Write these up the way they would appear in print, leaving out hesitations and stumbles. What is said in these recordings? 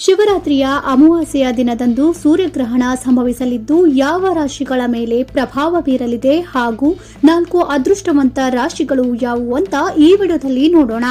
ಶಿವರಾತ್ರಿಯ ಅಮಾವಾಸ್ಯೆಯ ದಿನದಂದು ಸೂರ್ಯಗ್ರಹಣ ಸಂಭವಿಸಲಿದ್ದು ಯಾವ ರಾಶಿಗಳ ಮೇಲೆ ಪ್ರಭಾವ ಬೀರಲಿದೆ ಹಾಗೂ 4 ಅದೃಷ್ಟವಂತ ರಾಶಿಗಳು ಯಾವುವು ಅಂತ ಈ ವಿಡಿಯೋದಲ್ಲಿ ನೋಡೋಣ.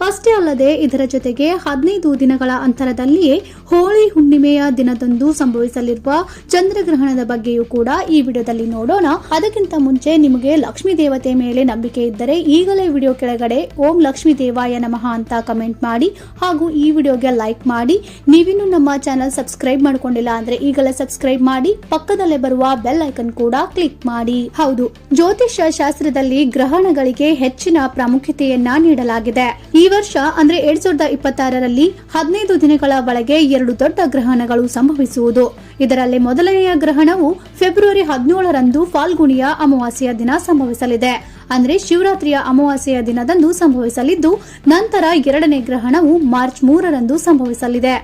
ಅಷ್ಟೇ ಅಲ್ಲದೆ ಇದರ ಜೊತೆಗೆ 15 ದಿನಗಳ ಅಂತರದಲ್ಲಿಯೇ ಹೋಳಿ ಹುಣ್ಣಿಮೆಯ ದಿನದಂದು ಸಂಭವಿಸಲಿರುವ ಚಂದ್ರಗ್ರಹಣದ ಬಗ್ಗೆಯೂ ಕೂಡ ಈ ವಿಡಿಯೋದಲ್ಲಿ ನೋಡೋಣ. ಅದಕ್ಕಿಂತ ಮುಂಚೆ ನಿಮಗೆ ಲಕ್ಷ್ಮೀ ದೇವತೆ ಮೇಲೆ ನಂಬಿಕೆ ಇದ್ದರೆ ಈಗಲೇ ವಿಡಿಯೋ ಕೆಳಗಡೆ ಓಂ ಲಕ್ಷ್ಮೀ ದೇವಾಯ ನಮಃ ಅಂತ ಕಮೆಂಟ್ ಮಾಡಿ ಹಾಗೂ ಈ ವಿಡಿಯೋಗೆ ಲೈಕ್ ಮಾಡಿ. ನೀವಿನ್ನೂ ನಮ್ಮ ಚಾನೆಲ್ ಸಬ್ಸ್ಕ್ರೈಬ್ ಮಾಡ್ಕೊಂಡಿಲ್ಲ ಅಂದ್ರೆ ಈಗಲೇ ಸಬ್ಸ್ಕ್ರೈಬ್ ಮಾಡಿ, ಪಕ್ಕದಲ್ಲೇ ಬರುವ ಬೆಲ್ ಐಕನ್ ಕೂಡ ಕ್ಲಿಕ್ ಮಾಡಿ. ಹೌದು, ಜ್ಯೋತಿಷ್ಯ ಶಾಸ್ತ್ರದಲ್ಲಿ ಗ್ರಹಣಗಳಿಗೆ ಹೆಚ್ಚಿನ ಪ್ರಾಮುಖ್ಯತೆಯನ್ನ ನೀಡಲಾಗಿದೆ. ಈ ವರ್ಷ ಅಂದ್ರೆ 2026ರಲ್ಲಿ 15 ದಿನಗಳ ಒಳಗೆ 2 ದೊಡ್ಡ ಗ್ರಹಣಗಳು ಸಂಭವಿಸುವುದು. ಇದರಲ್ಲಿ ಮೊದಲನೆಯ ಗ್ರಹಣವು ಫೆಬ್ರವರಿ 17ರಂದು ಫಾಲ್ಗುಣಿಯ ಅಮಾವಾಸ್ಯೆಯ ದಿನ ಸಂಭವಿಸಲಿದೆ. ಅಂದ್ರೆ ಶಿವರಾತ್ರಿಯ ಅಮಾವಾಸ್ಯೆಯ ದಿನದಂದು ಸಂಭವಿಸಲಿದ್ದು, ನಂತರ ಎರಡನೇ ಗ್ರಹಣವು ಮಾರ್ಚ್ 3ರಂದು ಸಂಭವಿಸಲಿದೆ.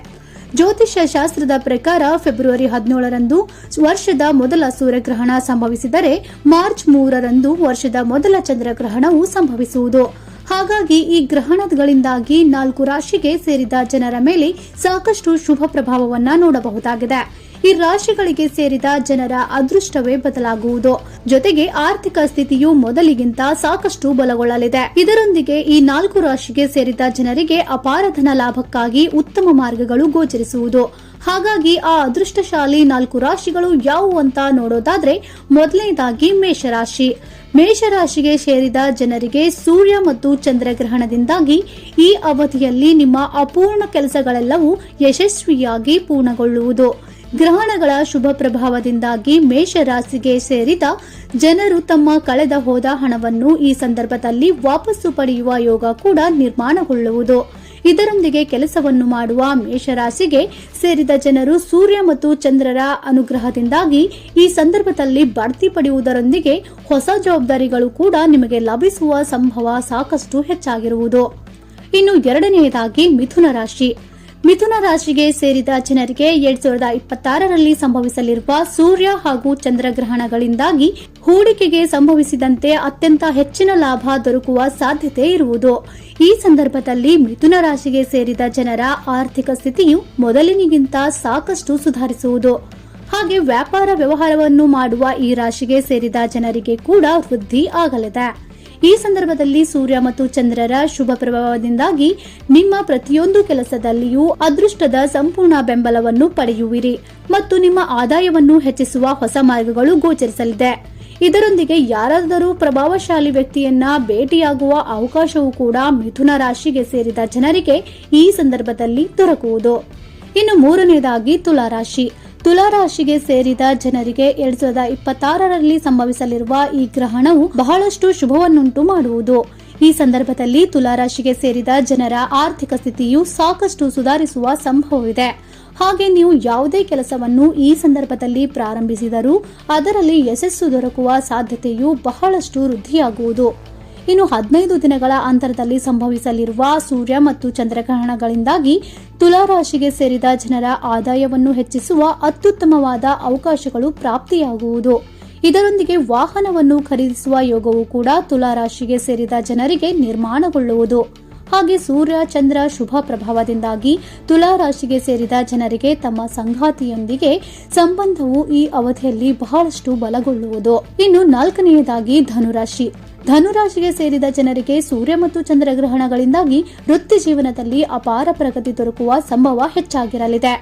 ಜ್ಯೋತಿಷ್ಯ ಶಾಸ್ತ್ರದ ಪ್ರಕಾರ ಫೆಬ್ರವರಿ 17ರಂದು ವರ್ಷದ ಮೊದಲ ಸೂರ್ಯಗ್ರಹಣ ಸಂಭವಿಸಿದರೆ ಮಾರ್ಚ್ 3ರಂದು ವರ್ಷದ ಮೊದಲ ಚಂದ್ರಗ್ರಹಣವು ಸಂಭವಿಸುವುದು. ಹಾಗಾಗಿ ಈ ಗ್ರಹಣಗಳಿಂದಾಗಿ 4 ರಾಶಿಗೆ ಸೇರಿದ ಜನರ ಮೇಲೆ ಸಾಕಷ್ಟು ಶುಭ ಪ್ರಭಾವವನ್ನ ನೋಡಬಹುದಾಗಿದೆ. ಈ ರಾಶಿಗಳಿಗೆ ಸೇರಿದ ಜನರ ಅದೃಷ್ಟವೇ ಬದಲಾಗುವುದು. ಜೊತೆಗೆ ಆರ್ಥಿಕ ಸ್ಥಿತಿಯು ಮೊದಲಿಗಿಂತ ಸಾಕಷ್ಟು ಬಲಗೊಳ್ಳಲಿದೆ. ಇದರೊಂದಿಗೆ ಈ 4 ರಾಶಿಗೆ ಸೇರಿದ ಜನರಿಗೆ ಅಪಾರ ಧನ ಲಾಭಕ್ಕಾಗಿ ಉತ್ತಮ ಮಾರ್ಗಗಳು ಗೋಚರಿಸುವುದು. ಹಾಗಾಗಿ ಆ ಅದೃಷ್ಟಶಾಲಿ 4 ರಾಶಿಗಳು ಯಾವುವು ಅಂತ ನೋಡೋದಾದ್ರೆ, ಮೊದಲನೇದಾಗಿ ಮೇಷರಾಶಿ. ಮೇಷರಾಶಿಗೆ ಸೇರಿದ ಜನರಿಗೆ ಸೂರ್ಯ ಮತ್ತು ಚಂದ್ರಗ್ರಹಣದಿಂದಾಗಿ ಈ ಅವಧಿಯಲ್ಲಿ ನಿಮ್ಮ ಅಪೂರ್ಣ ಕೆಲಸಗಳೆಲ್ಲವೂ ಯಶಸ್ವಿಯಾಗಿ ಪೂರ್ಣಗೊಳ್ಳುವುದು. ಗ್ರಹಣಗಳ ಶುಭ ಪ್ರಭಾವದಿಂದಾಗಿ ಮೇಷರಾಶಿಗೆ ಸೇರಿದ ಜನರು ತಮ್ಮ ಕಳೆದ ಹೋದ ಹಣವನ್ನು ಈ ಸಂದರ್ಭದಲ್ಲಿ ವಾಪಸ್ಸು ಪಡೆಯುವ ಯೋಗ ಕೂಡ ನಿರ್ಮಾಣಗೊಳ್ಳುವುದು. ಇದರೊಂದಿಗೆ ಕೆಲಸವನ್ನು ಮಾಡುವ ಮೇಷರಾಶಿಗೆ ಸೇರಿದ ಜನರು ಸೂರ್ಯ ಮತ್ತು ಚಂದ್ರರ ಅನುಗ್ರಹದಿಂದಾಗಿ ಈ ಸಂದರ್ಭದಲ್ಲಿ ಬಡ್ತಿ ಪಡೆಯುವುದರೊಂದಿಗೆ ಹೊಸ ಜವಾಬ್ದಾರಿಗಳು ಕೂಡ ನಿಮಗೆ ಲಭಿಸುವ ಸಂಭವ ಸಾಕಷ್ಟು ಹೆಚ್ಚಾಗಿರುವುದು. ಇನ್ನು ಎರಡನೆಯದಾಗಿ ಮಿಥುನ ರಾಶಿ. ಮಿಥುನ ರಾಶಿಗೆ ಸೇರಿದ ಜನರಿಗೆ 2026ರಲ್ಲಿ ಸಂಭವಿಸಲಿರುವ ಸೂರ್ಯ ಹಾಗೂ ಚಂದ್ರಗ್ರಹಣಗಳಿಂದಾಗಿ ಹೂಡಿಕೆಗೆ ಸಂಭವಿಸಿದಂತೆ ಅತ್ಯಂತ ಹೆಚ್ಚಿನ ಲಾಭ ದೊರಕುವ ಸಾಧ್ಯತೆ ಇರುವುದು. ಈ ಸಂದರ್ಭದಲ್ಲಿ ಮಿಥುನ ರಾಶಿಗೆ ಸೇರಿದ ಜನರ ಆರ್ಥಿಕ ಸ್ಥಿತಿಯು ಮೊದಲಿನಿಗಿಂತ ಸಾಕಷ್ಟು ಸುಧಾರಿಸುವುದು. ಹಾಗೆ ವ್ಯಾಪಾರ ವ್ಯವಹಾರವನ್ನು ಮಾಡುವ ಈ ರಾಶಿಗೆ ಸೇರಿದ ಜನರಿಗೆ ಕೂಡ ವೃದ್ಧಿ ಆಗಲಿದೆ. ಈ ಸಂದರ್ಭದಲ್ಲಿ ಸೂರ್ಯ ಮತ್ತು ಚಂದ್ರರ ಶುಭ ಪ್ರಭಾವದಿಂದಾಗಿ ನಿಮ್ಮ ಪ್ರತಿಯೊಂದು ಕೆಲಸದಲ್ಲಿಯೂ ಅದೃಷ್ಟದ ಸಂಪೂರ್ಣ ಬೆಂಬಲವನ್ನು ಪಡೆಯುವಿರಿ ಮತ್ತು ನಿಮ್ಮ ಆದಾಯವನ್ನು ಹೆಚ್ಚಿಸುವ ಹೊಸ ಮಾರ್ಗಗಳು ಗೋಚರಿಸಲಿದೆ. ಇದರೊಂದಿಗೆ ಯಾರಾದರೂ ಪ್ರಭಾವಶಾಲಿ ವ್ಯಕ್ತಿಯನ್ನ ಭೇಟಿಯಾಗುವ ಅವಕಾಶವೂ ಕೂಡ ಮಿಥುನ ರಾಶಿಗೆ ಸೇರಿದ ಜನರಿಗೆ ಈ ಸಂದರ್ಭದಲ್ಲಿ ದೊರಕುವುದು. ಇನ್ನು ಮೂರನೇದಾಗಿ ತುಲಾರಾಶಿ. ತುಲಾರಾಶಿಗೆ ಸೇರಿದ ಜನರಿಗೆ 2026ರಲ್ಲಿ ಸಂಭವಿಸಲಿರುವ ಈ ಗ್ರಹಣವು ಬಹಳಷ್ಟು ಶುಭವನ್ನುಂಟು ಮಾಡುವುದು. ಈ ಸಂದರ್ಭದಲ್ಲಿ ತುಲಾರಾಶಿಗೆ ಸೇರಿದ ಜನರ ಆರ್ಥಿಕ ಸ್ಥಿತಿಯು ಸಾಕಷ್ಟು ಸುಧಾರಿಸುವ ಸಂಭವವಿದೆ. ಹಾಗೆ ನೀವು ಯಾವುದೇ ಕೆಲಸವನ್ನು ಈ ಸಂದರ್ಭದಲ್ಲಿ ಪ್ರಾರಂಭಿಸಿದರೂ ಅದರಲ್ಲಿ ಯಶಸ್ಸು ದೊರಕುವ ಸಾಧ್ಯತೆಯು ಬಹಳಷ್ಟು ವೃದ್ಧಿಯಾಗುವುದು. ಇನ್ನು 15 ದಿನಗಳ ಅಂತರದಲ್ಲಿ ಸಂಭವಿಸಲಿರುವ ಸೂರ್ಯ ಮತ್ತು ಚಂದ್ರಗ್ರಹಣಗಳಿಂದಾಗಿ ತುಲಾರಾಶಿಗೆ ಸೇರಿದ ಜನರ ಆದಾಯವನ್ನು ಹೆಚ್ಚಿಸುವ ಅತ್ಯುತ್ತಮವಾದ ಅವಕಾಶಗಳು ಪ್ರಾಪ್ತಿಯಾಗುವುದು. ಇದರೊಂದಿಗೆ ವಾಹನವನ್ನು ಖರೀದಿಸುವ ಯೋಗವೂ ಕೂಡ ತುಲಾರಾಶಿಗೆ ಸೇರಿದ ಜನರಿಗೆ ನಿರ್ಮಾಣಗೊಳ್ಳುವುದು. ಹಾಗೆ ಸೂರ್ಯ ಚಂದ್ರ ಶುಭ ಪ್ರಭಾವದಿಂದಾಗಿ ತುಲಾರಾಶಿಗೆ ಸೇರಿದ ಜನರಿಗೆ ತಮ್ಮ ಸಂಗಾತಿಯೊಂದಿಗೆ ಸಂಬಂಧವು ಈ ಅವಧಿಯಲ್ಲಿ ಬಹಳಷ್ಟು ಬಲಗೊಳ್ಳುವುದು. ಇನ್ನು 4ನೇದಾಗಿ ಧನುರಾಶಿ. ಧನುರಾಶಿಗೆ ಸೇರಿದ ಜನರಿಗೆ ಸೂರ್ಯ ಮತ್ತು ಚಂದ್ರಗ್ರಹಣಗಳಿಂದಾಗಿ ವೃತ್ತಿ ಜೀವನದಲ್ಲಿ ಅಪಾರ ಪ್ರಗತಿ ದೊರಕುವ ಸಂಭವ ಹೆಚ್ಚಾಗಿರಲಿದೆ.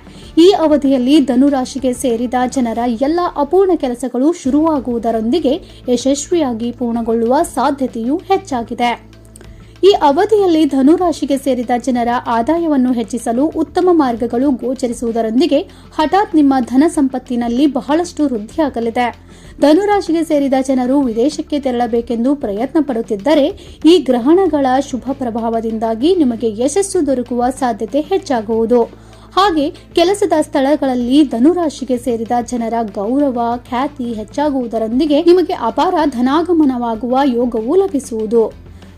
ಈ ಅವಧಿಯಲ್ಲಿ ಧನುರಾಶಿಗೆ ಸೇರಿದ ಜನರ ಎಲ್ಲ ಅಪೂರ್ಣ ಕೆಲಸಗಳು ಶುರುವಾಗುವುದರೊಂದಿಗೆ ಯಶಸ್ವಿಯಾಗಿ ಪೂರ್ಣಗೊಳ್ಳುವ ಸಾಧ್ಯತೆಯೂ ಹೆಚ್ಚಾಗಿದೆ. ಈ ಅವಧಿಯಲ್ಲಿ ಧನುರಾಶಿಗೆ ಸೇರಿದ ಜನರ ಆದಾಯವನ್ನು ಹೆಚ್ಚಿಸಲು ಉತ್ತಮ ಮಾರ್ಗಗಳು ಗೋಚರಿಸುವುದರೊಂದಿಗೆ ಹಠಾತ್ ನಿಮ್ಮ ಧನ ಸಂಪತ್ತಿನಲ್ಲಿ ಬಹಳಷ್ಟು ವೃದ್ಧಿಯಾಗಲಿದೆ. ಧನುರಾಶಿಗೆ ಸೇರಿದ ಜನರು ವಿದೇಶಕ್ಕೆ ತೆರಳಬೇಕೆಂದು ಪ್ರಯತ್ನ ಪಡುತ್ತಿದ್ದರೆ ಈ ಗ್ರಹಣಗಳ ಶುಭ ಪ್ರಭಾವದಿಂದಾಗಿ ನಿಮಗೆ ಯಶಸ್ಸು ದೊರಕುವ ಸಾಧ್ಯತೆ ಹೆಚ್ಚಾಗುವುದು. ಹಾಗೆ ಕೆಲಸದ ಸ್ಥಳಗಳಲ್ಲಿ ಧನುರಾಶಿಗೆ ಸೇರಿದ ಜನರ ಗೌರವ ಖ್ಯಾತಿ ಹೆಚ್ಚಾಗುವುದರೊಂದಿಗೆ ನಿಮಗೆ ಅಪಾರ ಧನಾಗಮನವಾಗುವ ಯೋಗವೂ ಲಭಿಸುವುದು.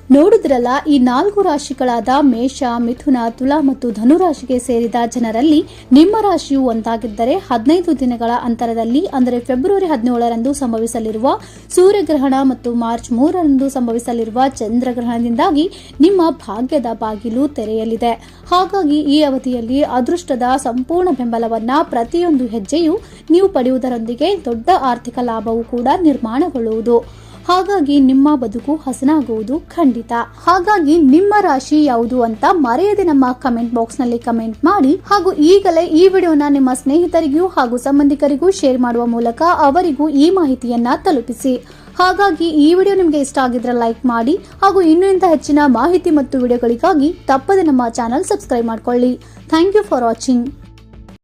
ನೋಡಿದ್ರಲ್ಲ, ಈ 4 ರಾಶಿಗಳಾದ ಮೇಷ, ಮಿಥುನ, ತುಲಾ ಮತ್ತು ಧನುರಾಶಿಗೆ ಸೇರಿದ ಜನರಲ್ಲಿ ನಿಮ್ಮ ರಾಶಿಯು ಒಂದಾಗಿದ್ದರೆ 15 ದಿನಗಳ ಅಂತರದಲ್ಲಿ ಅಂದರೆ ಫೆಬ್ರವರಿ 17ರಂದು ಸಂಭವಿಸಲಿರುವ ಸೂರ್ಯಗ್ರಹಣ ಮತ್ತು ಮಾರ್ಚ್ 3ರಂದು ಸಂಭವಿಸಲಿರುವ ಚಂದ್ರಗ್ರಹಣದಿಂದಾಗಿ ನಿಮ್ಮ ಭಾಗ್ಯದ ಬಾಗಿಲು ತೆರೆಯಲಿದೆ. ಹಾಗಾಗಿ ಈ ಅವಧಿಯಲ್ಲಿ ಅದೃಷ್ಟದ ಸಂಪೂರ್ಣ ಬೆಂಬಲವನ್ನ ಪ್ರತಿಯೊಂದು ಹೆಜ್ಜೆಯೂ ನೀವು ಪಡೆಯುವುದರೊಂದಿಗೆ ದೊಡ್ಡ ಆರ್ಥಿಕ ಲಾಭವೂ ಕೂಡ ನಿರ್ಮಾಣಗೊಳ್ಳುವುದು. ಹಾಗಾಗಿ ನಿಮ್ಮ ಬದುಕು ಹಸನಾಗುವುದು ಖಂಡಿತ. ಹಾಗಾಗಿ ನಿಮ್ಮ ರಾಶಿ ಯಾವುದು ಅಂತ ಮರೆಯದೆ ನಮ್ಮ ಕಮೆಂಟ್ ಬಾಕ್ಸ್ ನಲ್ಲಿ ಕಮೆಂಟ್ ಮಾಡಿ, ಹಾಗೂ ಈಗಲೇ ಈ ವಿಡಿಯೋನ ನಿಮ್ಮ ಸ್ನೇಹಿತರಿಗೂ ಹಾಗೂ ಸಂಬಂಧಿಕರಿಗೂ ಶೇರ್ ಮಾಡುವ ಮೂಲಕ ಅವರಿಗೂ ಈ ಮಾಹಿತಿಯನ್ನ ತಲುಪಿಸಿ. ಹಾಗಾಗಿ ಈ ವಿಡಿಯೋ ನಿಮಗೆ ಇಷ್ಟ ಆಗಿದ್ರೆ ಲೈಕ್ ಮಾಡಿ, ಹಾಗೂ ಇನ್ನೂ ಇಂಥ ಹೆಚ್ಚಿನ ಮಾಹಿತಿ ಮತ್ತು ವಿಡಿಯೋಗಳಿಗಾಗಿ ತಪ್ಪದೆ ನಮ್ಮ ಚಾನಲ್ ಸಬ್ಸ್ಕ್ರೈಬ್ ಮಾಡ್ಕೊಳ್ಳಿ. Thank you for watching.